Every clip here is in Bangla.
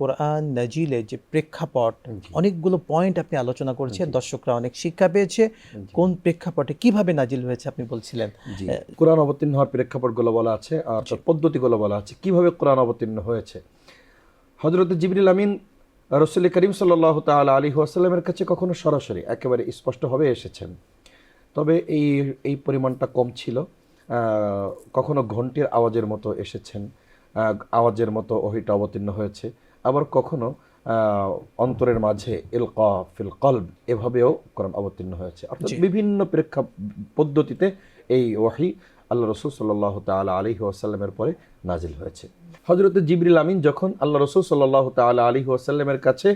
কোরআন নাজিলের যে প্রেক্ষাপট, জি। অনেকগুলো পয়েন্ট আপনি আলোচনা করেছেন, জি। দর্শকরা অনেক শিক্ষা পেয়েছে। জি। কোন প্রেক্ষাপটে কিভাবে নাজিল হয়েছে আপনি বলছিলেন। জি, কোরআন অবতীর্ণ হওয়ার প্রেক্ষাপটগুলো বলা আছে আর তার পদ্ধতিগুলো বলা আছে, কিভাবে কোরআন অবতীর্ণ হয়েছে। হযরত জিবরিল আমিন রাসূল করিম সাল্লাল্লাহু তাআলা আলাইহি ওয়াসাল্লামের কাছে কখনো সরাসরি একেবারে স্পষ্টভাবে এসেছেন, তবে এই পরিমাণটা কম ছিল। কখনো ঘন্টির আওয়াজের মতো এসেছেন, আওয়াজের মতো ওহীটা অবতীর্ণ হয়েছে, আবার কখনো অন্তরের মাঝে ইলকা ফিল কলব এভাবেও কোরআন অবতীর্ণ হয়েছে। অর্থাৎ জি। বিভিন্ন পদ্ধতিতে এই ওহী আল্লাহ রসুল সাল্লাল্লাহু তাআলা আলাইহি ওয়াসাল্লামের পরে নাজিল হয়েছে। হযরত জিবরিল আমিন যখন আল্লাহ রসুল সাল্লাল্লাহু তাআলা আলাইহি ওয়াসাল্লামের কাছে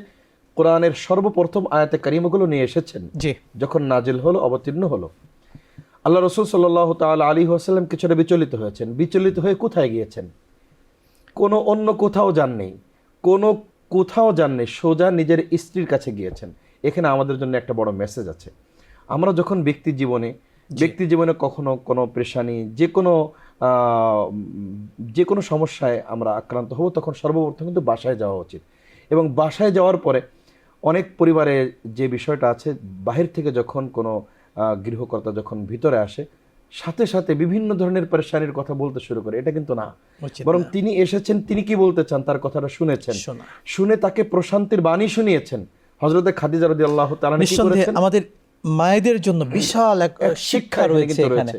কোরআনের সর্বপ্রথম আয়াতে কারিমাগুলো নিয়ে এসেছেন, জি। যখন নাজিল হলো, অবতীর্ণ হলো, আল্লাহ রসুল সাল্লাল্লাহু তাআলা আলাইহি ওয়াসাল্লাম কিছুটা বিচলিত হয়েছেন। বিচলিত হয়ে কোথায় গিয়েছেন? কোনো অন্য কোথাও যাননি, কোনো কোথাও যাননি, সোজা নিজের স্ত্রীর কাছে গিয়েছেন। এখানে আমাদের জন্য একটা বড় মেসেজ আছে। আমরা যখন ব্যক্তি জীবনে কখনো কোনো পেরেশানি, যে কোনো সমস্যায় আমরা আক্রান্ত হব, তখন সর্বপ্রথম কিন্তু বাসায় যাওয়া উচিত। এবং বাসায় যাওয়ার পরে অনেক পরিবারে যে বিষয়টা আছে, বাহির থেকে যখন কোনো গৃহকর্তা যখন ভিতরে আসে, সাথে সাথে বিভিন্ন ধরনের পেরেশানির কথা বলতে শুরু করে, এটা কিন্তু না। বরং তিনি এসেছেন, তিনি কি বলতে চান তার কথাটা শুনেছেন, শুনে তাকে প্রশান্তির বাণী শুনিয়েছেন। হযরতে খাদিজা রাদিয়াল্লাহু তাআলা কি করেছেন? আমাদের মায়েদের জন্য বিশাল এক শিক্ষা রয়েছে এখানে।